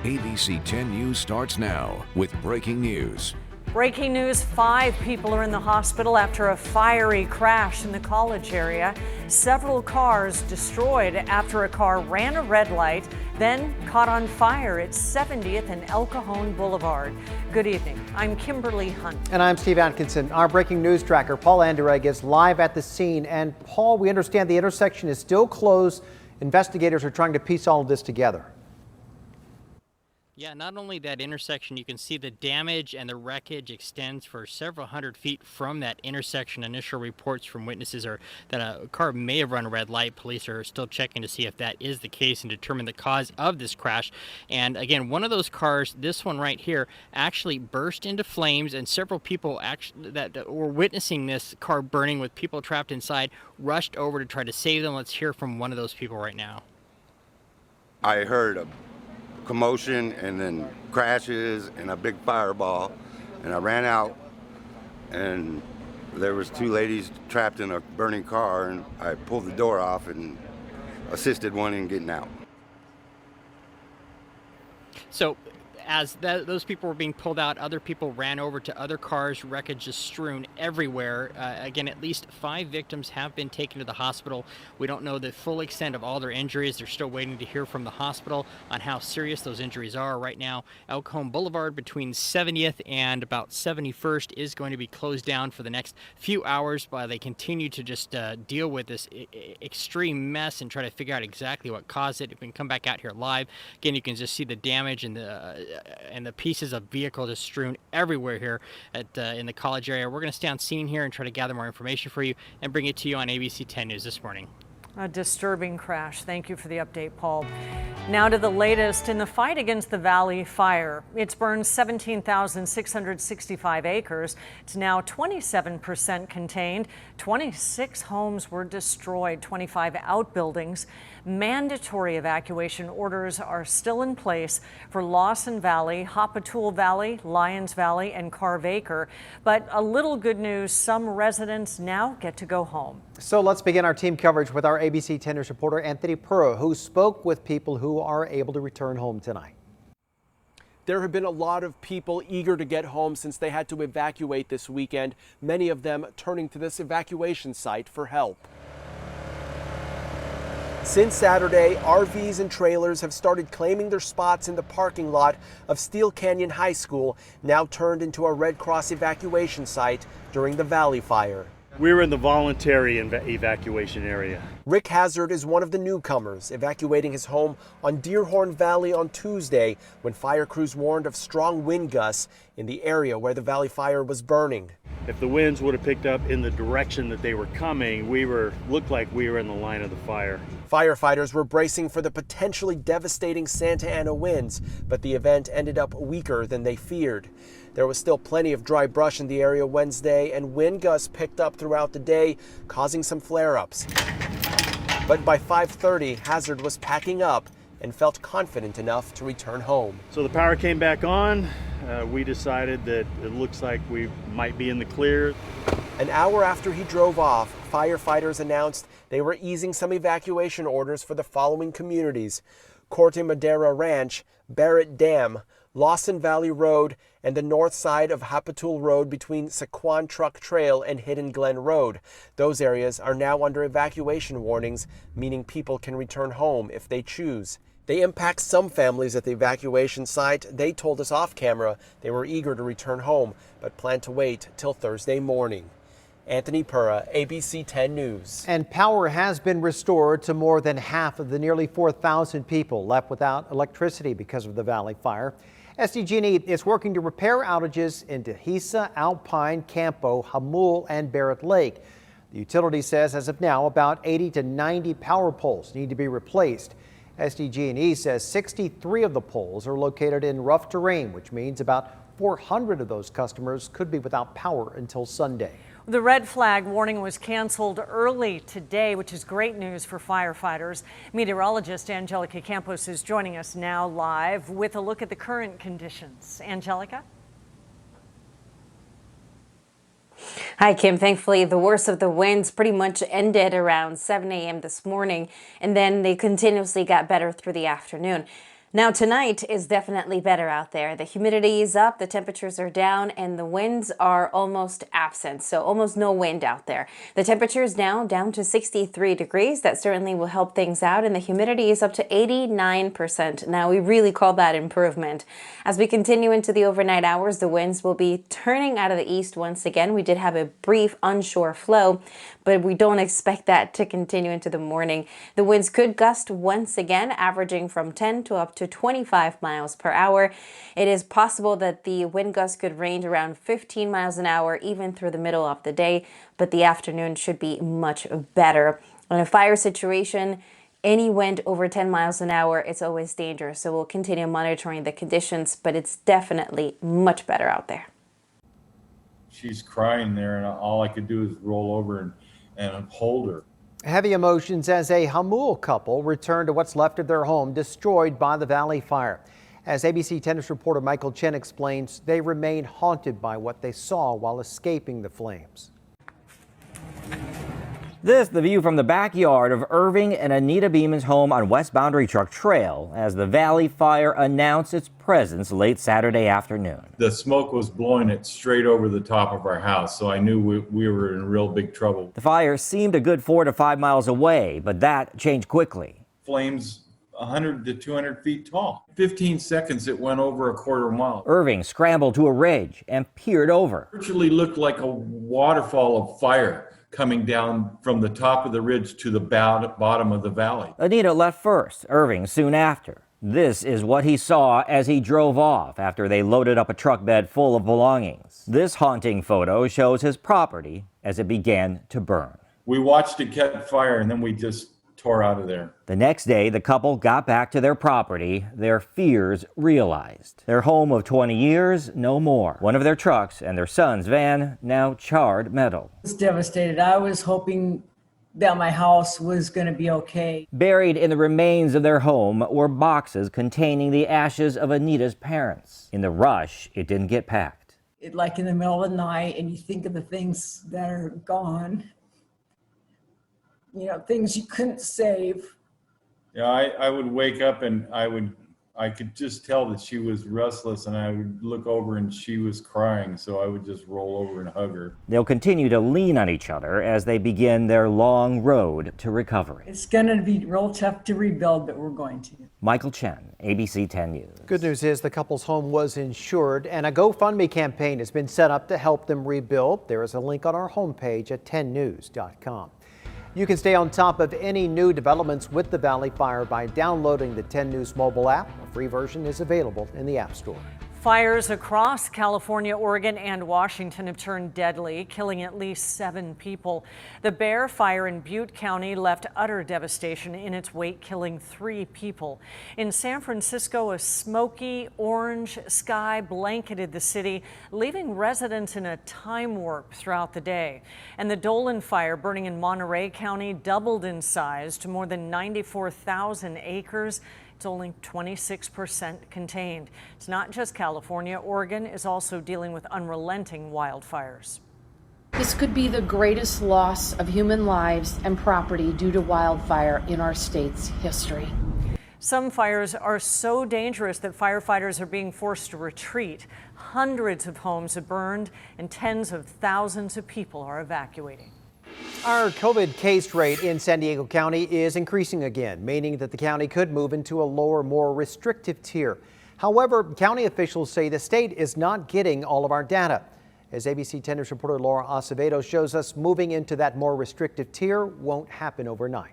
ABC 10 News starts now with breaking news. Breaking news, 5 people are in the hospital after a fiery crash in the college area. Several cars destroyed after a car ran a red light, then caught on fire at 70th and El Cajon Boulevard. Good evening. I'm Kimberly Hunt. And I'm Steve Atkinson. Our breaking news tracker, Paul Anderegg, is live at the scene. And Paul, we understand the intersection is still closed. Investigators are trying to piece all of this together. Yeah, not only that intersection, you can see the damage and the wreckage extends for several hundred feet from that intersection. Initial reports from witnesses are that a car may have run a red light. Police are still checking to see if that is the case and determine the cause of this crash. And again, one of those cars, this one right here, actually burst into flames, and several people actually that were witnessing this car burning with people trapped inside rushed over to try to save them. Let's hear from one of those people right now. I heard a commotion and then crashes and a big fireball, and I ran out and there was 2 ladies trapped in a burning car, and I pulled the door off and assisted one in getting out. So as those people were being pulled out, other people ran over to other cars, wreckage just strewn everywhere. Again, at least 5 victims have been taken to the hospital. We don't know the full extent of all their injuries. They're still waiting to hear from the hospital on how serious those injuries are. Right now, El Cajon Boulevard between 70th and about 71st is going to be closed down for the next few hours while they continue to just deal with this extreme mess and try to figure out exactly what caused it. If we can come back out here live, again, you can just see the damage and the pieces of vehicle just strewn everywhere here in the college area. We're going to stay on scene here and try to gather more information for you and bring it to you on ABC 10 News this morning. A disturbing crash. Thank you for the update, Paul. Now to the latest in the fight against the Valley Fire. It's burned 17,665 acres. It's now 27% contained. 26 homes were destroyed, 25 outbuildings. Mandatory evacuation orders are still in place for Lawson Valley, Hopatool Valley, Lyons Valley, and Carve Acre. But a little good news, some residents now get to go home. So let's begin our team coverage with our ABC 10 News reporter Anthony Purra, who spoke with people who are able to return home tonight. There have been a lot of people eager to get home since they had to evacuate this weekend, many of them turning to this evacuation site for help. Since Saturday, RVs and trailers have started claiming their spots in the parking lot of Steel Canyon High School, now turned into a Red Cross evacuation site during the Valley Fire. We're in the voluntary evacuation area. Rick Hazard is one of the newcomers, evacuating his home on Deerhorn Valley on Tuesday when fire crews warned of strong wind gusts in the area where the Valley Fire was burning. If the winds would have picked up in the direction that they were coming, looked like we were in the line of the fire. Firefighters were bracing for the potentially devastating Santa Ana winds, but the event ended up weaker than they feared. There was still plenty of dry brush in the area Wednesday, and wind gusts picked up throughout the day, causing some flare-ups. But by 5:30, Hazard was packing up and felt confident enough to return home. So the power came back on. We decided that it looks like we might be in the clear. An hour after he drove off, firefighters announced they were easing some evacuation orders for the following communities: Corte Madera Ranch, Barrett Dam, Lawson Valley Road, and the north side of Hopatool Road between Saquon Truck Trail and Hidden Glen Road. Those areas are now under evacuation warnings, meaning people can return home if they choose. They impact some families at the evacuation site. They told us off camera they were eager to return home, but plan to wait till Thursday morning. Anthony Purra, ABC 10 News. And power has been restored to more than half of the nearly 4,000 people left without electricity because of the Valley Fire. SDG&E is working to repair outages in Dehesa, Alpine, Campo, Hamul, and Barrett Lake. The utility says as of now, about 80 to 90 power poles need to be replaced. SDG&E says 63 of the poles are located in rough terrain, which means about 400 of those customers could be without power until Sunday. The red flag warning was canceled early today, which is great news for firefighters. Meteorologist Angelica Campos is joining us now live with a look at the current conditions. Angelica? Hi, Kim. Thankfully, the worst of the winds pretty much ended around 7 a.m. this morning, and then they continuously got better through the afternoon. Now tonight is definitely better out there. The humidity is up, the temperatures are down, and the winds are almost absent, so almost no wind out there. The temperature is now down to 63 degrees. That certainly will help things out, and the humidity is up to 89%. Now we really call that improvement. As we continue into the overnight hours, the winds will be turning out of the east once again. We did have a brief onshore flow, but we don't expect that to continue into the morning. The winds could gust once again, averaging from 10 to up to 25 miles per hour. It is possible that the wind gusts could range around 15 miles an hour even through the middle of the day, but the afternoon should be much better. In a fire situation, any wind over 10 miles an hour, it's always dangerous. So we'll continue monitoring the conditions, but it's definitely much better out there. She's crying there, and all I could do is roll over and hold her. Heavy emotions as a Hamul couple returned to what's left of their home destroyed by the Valley Fire. As ABC 10 News reporter Michael Chen explains, they remain haunted by what they saw while escaping the flames. This, the view from the backyard of Irving and Anita Beeman's home on West Boundary Truck Trail as the Valley Fire announced its presence late Saturday afternoon. The smoke was blowing it straight over the top of our house, so I knew we were in real big trouble. The fire seemed a good 4 to 5 miles away, but that changed quickly. Flames 100 to 200 feet tall. 15 seconds, it went over a quarter mile. Irving scrambled to a ridge and peered over. It virtually looked like a waterfall of fire coming down from the top of the ridge to the bottom of the valley. Anita left first, Irving soon after. This is what he saw as he drove off after they loaded up a truck bed full of belongings. This haunting photo shows his property as it began to burn. We watched it catch fire and then we just tore out of there. The next day, the couple got back to their property. Their fears realized. Their home of 20 years, no more. One of their trucks and their son's van, now charred metal. I was devastated. I was hoping that my house was going to be okay. Buried in the remains of their home were boxes containing the ashes of Anita's parents. In the rush, it didn't get packed. Like in the middle of the night, and you think of the things that are gone. You know, things you couldn't save. Yeah, I would wake up and I could just tell that she was restless, and I would look over and she was crying, so I would just roll over and hug her. They'll continue to lean on each other as they begin their long road to recovery. It's going to be real tough to rebuild, but we're going to. Michael Chen, ABC 10 News. Good news is the couple's home was insured, and a GoFundMe campaign has been set up to help them rebuild. There is a link on our homepage at 10news.com. You can stay on top of any new developments with the Valley Fire by downloading the 10 News mobile app. A free version is available in the App Store. Fires across California, Oregon, and Washington have turned deadly, killing at least 7 people. The Bear Fire in Butte County left utter devastation in its wake, killing 3 people. In San Francisco, a smoky orange sky blanketed the city, leaving residents in a time warp throughout the day. And the Dolan Fire, burning in Monterey County, doubled in size to more than 94,000 acres. It's only 26% contained. It's not just California. Oregon is also dealing with unrelenting wildfires. This could be the greatest loss of human lives and property due to wildfire in our state's history. Some fires are so dangerous that firefighters are being forced to retreat. Hundreds of homes have burned and tens of thousands of people are evacuating. Our COVID case rate in San Diego County is increasing again, meaning that the county could move into a lower, more restrictive tier. However, county officials say the state is not getting all of our data. As ABC 10 News reporter Laura Acevedo shows us, moving into that more restrictive tier won't happen overnight.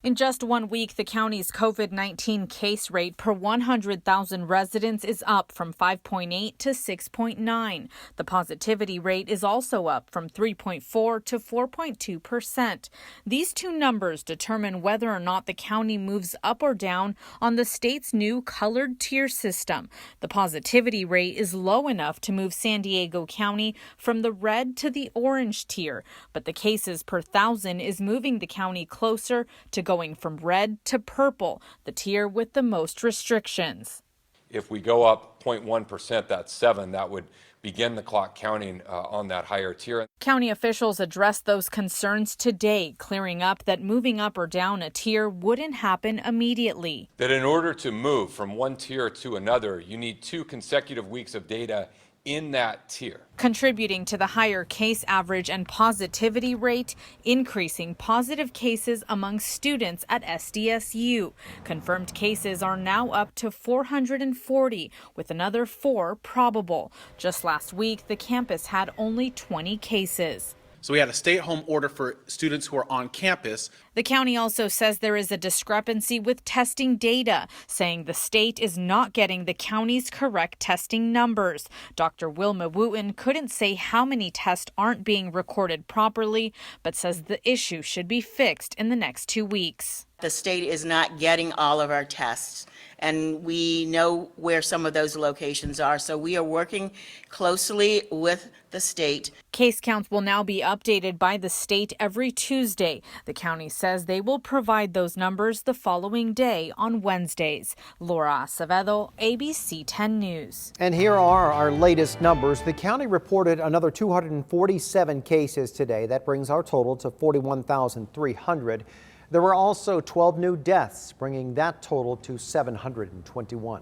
In just 1 week, the county's COVID-19 case rate per 100,000 residents is up from 5.8 to 6.9. The positivity rate is also up from 3.4 to 4.2%. These two numbers determine whether or not the county moves up or down on the state's new colored tier system. The positivity rate is low enough to move San Diego County from the red to the orange tier, but the cases per 1,000 is moving the county closer to going from red to purple, the tier with the most restrictions. If we go up 0.1%, that's 7. That would begin the clock counting on that higher tier. County officials addressed those concerns today, clearing up that moving up or down a tier wouldn't happen immediately. That in order to move from one tier to another, you need 2 consecutive weeks of data in that tier. Contributing to the higher case average and positivity rate, increasing positive cases among students at SDSU. Confirmed cases are now up to 440, with another 4 probable. Just last week, the campus had only 20 cases. So we had a stay-at-home order for students who are on campus. The county also says there is a discrepancy with testing data, saying the state is not getting the county's correct testing numbers. Dr. Wilma Wooten couldn't say how many tests aren't being recorded properly, but says the issue should be fixed in the next 2 weeks. The state is not getting all of our tests, and we know where some of those locations are, so we are working closely with the state. Case counts will now be updated by the state every Tuesday. The county says they will provide those numbers the following day on Wednesdays. Laura Acevedo, ABC 10 News. And here are our latest numbers. The county reported another 247 cases today. That brings our total to 41,300. There were also 12 new deaths, bringing that total to 721.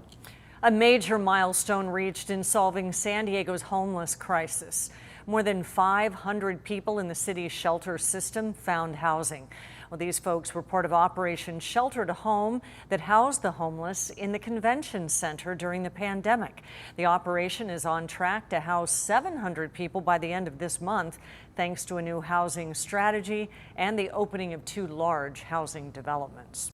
A major milestone reached in solving San Diego's homeless crisis. More than 500 people in the city's shelter system found housing. Well, these folks were part of Operation Shelter to Home that housed the homeless in the convention center during the pandemic. The operation is on track to house 700 people by the end of this month, thanks to a new housing strategy and the opening of 2 large housing developments.